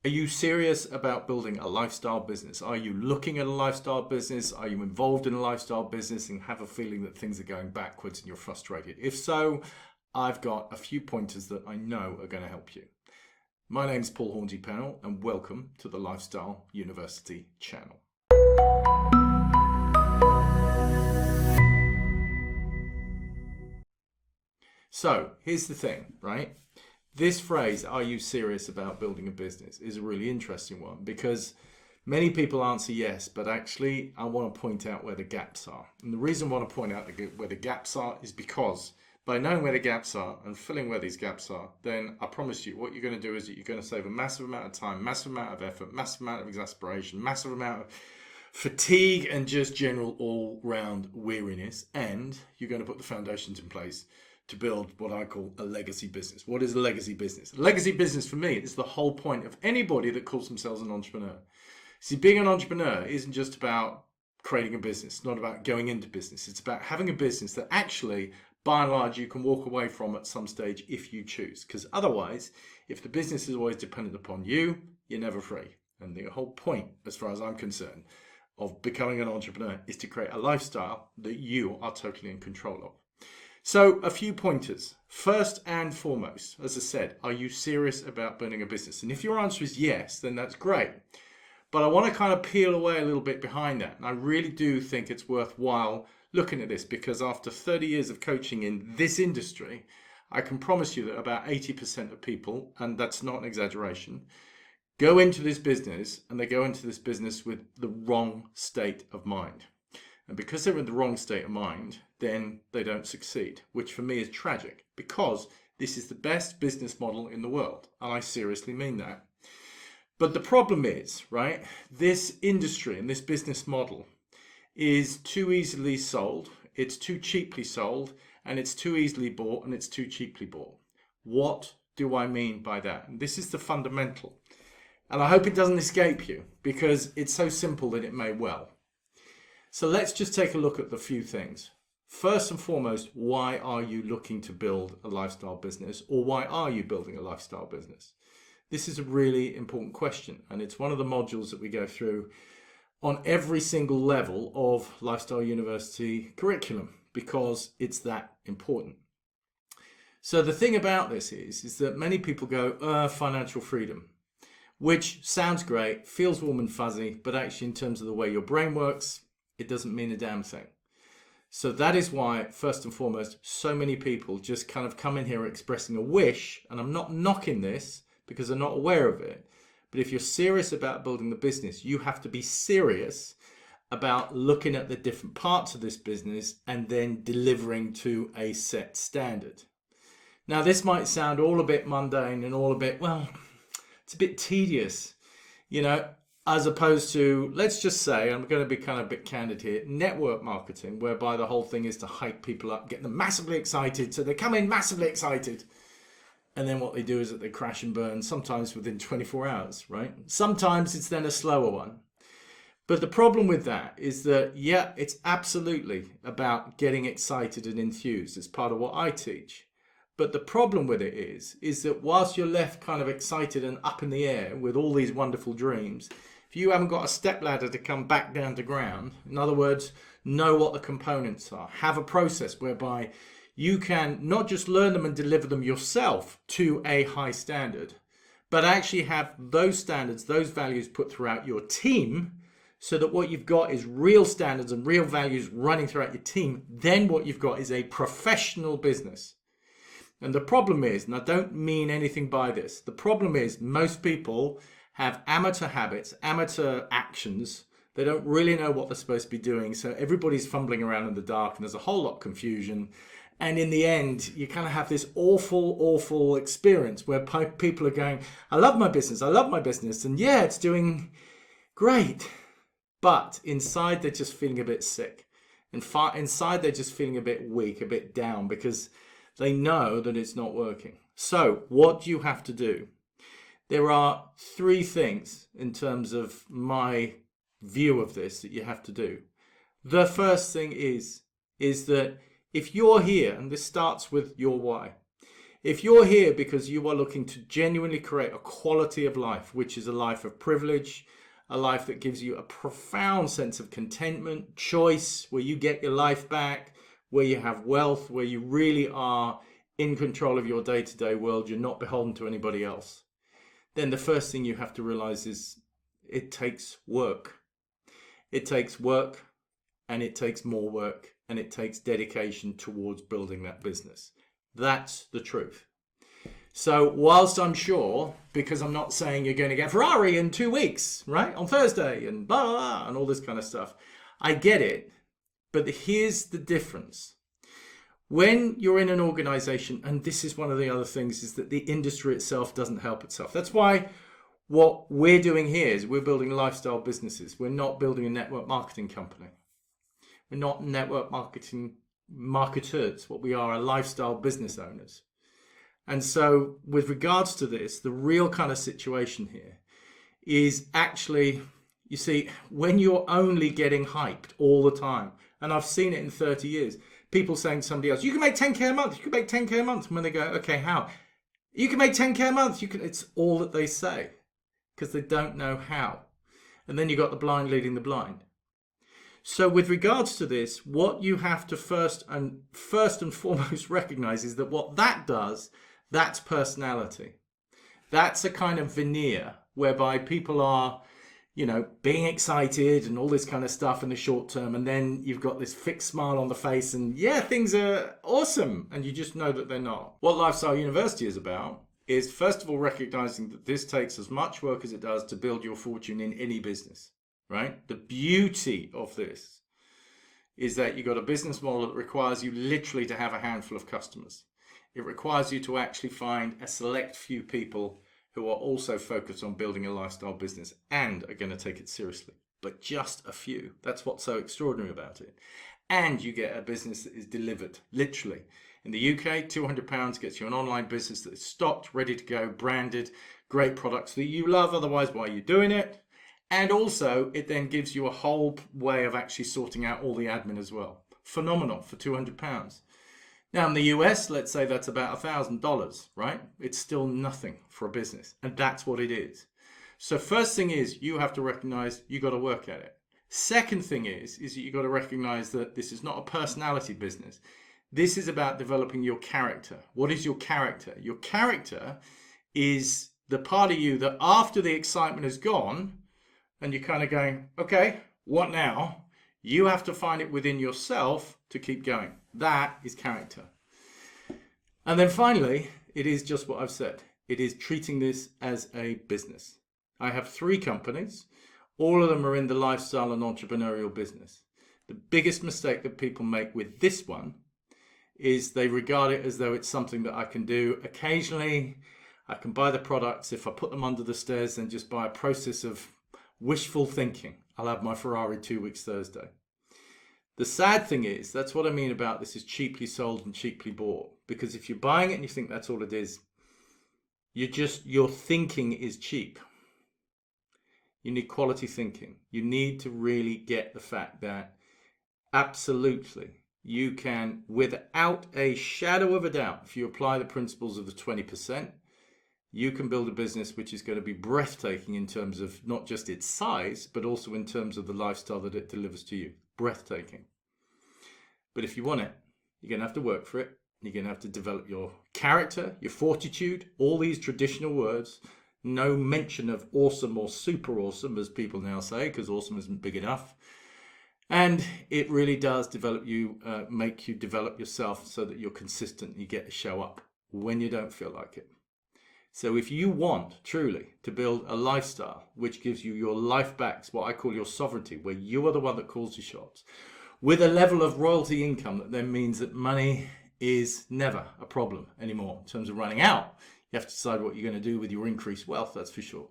Are you serious about building a lifestyle business? Are you looking at a lifestyle business? Are you involved in a lifestyle business and have a feeling that things are going backwards and you're frustrated? If so, I've got a few pointers that I know are going to help you. My name's Paul Hornsey-Pennell and welcome to the Lifestyle University channel. So here's the thing, right? This phrase, are you serious about building a business, is a really interesting one because many people answer yes, but actually I want to point out where the gaps are. And the reason I want to point out where the gaps are is because by knowing where the gaps are and filling where these gaps are, then I promise you what you're going to do is that you're going to save a massive amount of time, massive amount of effort, massive amount of exasperation, massive amount of fatigue and just general all-round weariness, and you're going to put the foundations in place to build what I call a legacy business. What is a legacy business? A legacy business for me is the whole point of anybody that calls themselves an entrepreneur. See, being an entrepreneur isn't just about creating a business. It's not about going into business. It's about having a business that actually, by and large, you can walk away from at some stage if you choose. Because otherwise, if the business is always dependent upon you, you're never free. And the whole point, as far as I'm concerned, of becoming an entrepreneur is to create a lifestyle that you are totally in control of. So a few pointers. First and foremost, as I said, are you serious about building a business? And if your answer is yes, then that's great. But I want to kind of peel away a little bit behind that. And I really do think it's worthwhile looking at this because after 30 years of coaching in this industry, I can promise you that about 80% of people, and that's not an exaggeration, go into this business and they go into this business with the wrong state of mind. And because they're in the wrong state of mind, then they don't succeed, which for me is tragic because this is the best business model in the world. And I seriously mean that. But the problem is, right, this industry and this business model is too easily sold. It's too cheaply sold and it's too easily bought and it's too cheaply bought. What do I mean by that? And this is the fundamental. And I hope it doesn't escape you because it's so simple that it may well. So let's just take a look at the few things. First and foremost, why are you looking to build a lifestyle business, or why are you building a lifestyle business? This is a really important question, and it's one of the modules that we go through on every single level of Lifestyle University curriculum because it's that important. So the thing about this is that many people go, financial freedom, which sounds great, feels warm and fuzzy, but actually in terms of the way your brain works, it doesn't mean a damn thing. So that is why, first and foremost, so many people just kind of come in here expressing a wish, and I'm not knocking this because they're not aware of it. But if you're serious about building the business, you have to be serious about looking at the different parts of this business and then delivering to a set standard. Now, this might sound all a bit mundane and all a bit, well, it's a bit tedious, you know, as opposed to, let's just say, I'm going to be kind of a bit candid here, network marketing, whereby the whole thing is to hype people up, get them massively excited. So they come in massively excited. And then what they do is that they crash and burn, sometimes within 24 hours, right? Sometimes it's then a slower one. But the problem with that is that, yeah, it's absolutely about getting excited and enthused. It's part of what I teach. But the problem with it is that whilst you're left kind of excited and up in the air with all these wonderful dreams, if you haven't got a stepladder to come back down to ground, in other words, know what the components are, have a process whereby you can not just learn them and deliver them yourself to a high standard, but actually have those standards, those values put throughout your team so that what you've got is real standards and real values running throughout your team. Then what you've got is a professional business. And the problem is, and I don't mean anything by this, the problem is most people have amateur habits, amateur actions. They don't really know what they're supposed to be doing. So everybody's fumbling around in the dark and there's a whole lot of confusion. And in the end, you kind of have this awful experience where people are going, I love my business. And yeah, it's doing great. But inside, they're just feeling a bit sick. Inside, they're just feeling a bit weak, a bit down because they know that it's not working. So what do you have to do? There are three things in terms of my view of this that you have to do. The first thing is that if you're here, and this starts with your why, If you're here because you are looking to genuinely create a quality of life, which is a life of privilege, a life that gives you a profound sense of contentment, choice, where you get your life back, where you have wealth, where you really are in control of your day-to-day world, you're not beholden to anybody else, then the first thing you have to realize is it takes work. It takes work, and it takes more work, and it takes dedication towards building that business. That's the truth. So whilst I'm sure, because I'm not saying you're going to get Ferrari in 2 weeks, right, on Thursday and blah, blah, blah, and all this kind of stuff, I get it. But here's the difference. When you're in an organization, and this is one of the other things, is that the industry itself doesn't help itself. That's why what we're doing here is we're building lifestyle businesses. We're not building a network marketing company. We're not network marketing marketers. What we are lifestyle business owners. And so with regards to this, the real kind of situation here is actually, you see, when you're only getting hyped all the time, and I've seen it in 30 years, people saying to somebody else, you can make 10K a month, you can make 10K a month. And when they go, okay, how? You can make 10K a month. It's all that they say because they don't know how. And then you've got the blind leading the blind. So with regards to this, what you have to first and foremost recognize is that what that does, that's personality. That's a kind of veneer whereby people are, being excited and all this kind of stuff in the short term. And then you've got this fixed smile on the face and yeah, things are awesome. And you just know that they're not. What Lifestyle University is about is first of all, recognizing that this takes as much work as it does to build your fortune in any business, right? The beauty of this is that you've got a business model that requires you literally to have a handful of customers. It requires you to actually find a select few people who are also focused on building a lifestyle business and are going to take it seriously. But just a few. That's what's so extraordinary about it. And you get a business that is delivered, literally. In the UK, £200 gets you an online business that is stocked, ready to go, branded, great products that you love, otherwise why are you doing it? And also, it then gives you a whole way of actually sorting out all the admin as well. Phenomenal for £200. Now in the US, let's say that's about $1,000, right? It's still nothing for a business. And that's what it is. So first thing is you have to recognize you got to work at it. Second thing is that you got to recognize that this is not a personality business. This is about developing your character. What is your character? Your character is the part of you that after the excitement is gone and you're kind of going, okay, what now? You have to find it within yourself to keep going. That is character. And then finally, it is just what I've said. It is treating this as a business. I have 3 companies. All of them are in the lifestyle and entrepreneurial business. The biggest mistake that people make with this one is they regard it as though it's something that I can do. Occasionally, I can buy the products. If I put them under the stairs, then just by a process of wishful thinking, I'll have my Ferrari 2 weeks Thursday. The sad thing is, that's what I mean about this is cheaply sold and cheaply bought. Because if you're buying it and you think that's all it is, your thinking is cheap. You need quality thinking. You need to really get the fact that absolutely you can, without a shadow of a doubt, if you apply the principles of the 20%, you can build a business which is going to be breathtaking in terms of not just its size, but also in terms of the lifestyle that it delivers to you. Breathtaking. But if you want it, you're going to have to work for it. You're going to have to develop your character, your fortitude, all these traditional words. No mention of awesome or super awesome, as people now say, because awesome isn't big enough. And it really does develop you, make you develop yourself so that you're consistent and you get to show up when you don't feel like it. So if you want truly to build a lifestyle which gives you your life back, what I call your sovereignty, where you are the one that calls the shots, with a level of royalty income that then means that money is never a problem anymore in terms of running out. You have to decide what you're going to do with your increased wealth, that's for sure.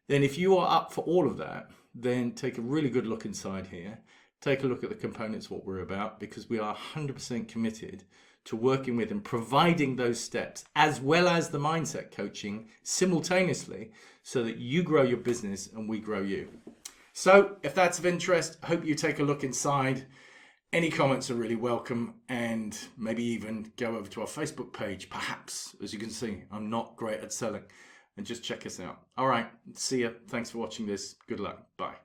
Then if you are up for all of that, then take a really good look inside here. Take a look at the components, what we're about, because we are 100% committed to working with and providing those steps, as well as the mindset coaching simultaneously, so that you grow your business and we grow you. So if that's of interest, I hope you take a look inside. any comments are really welcome, and maybe even go over to our Facebook page, perhaps. As you can see, I'm not great at selling, and just check us out. All right, see ya. Thanks for watching this. Good luck. Bye.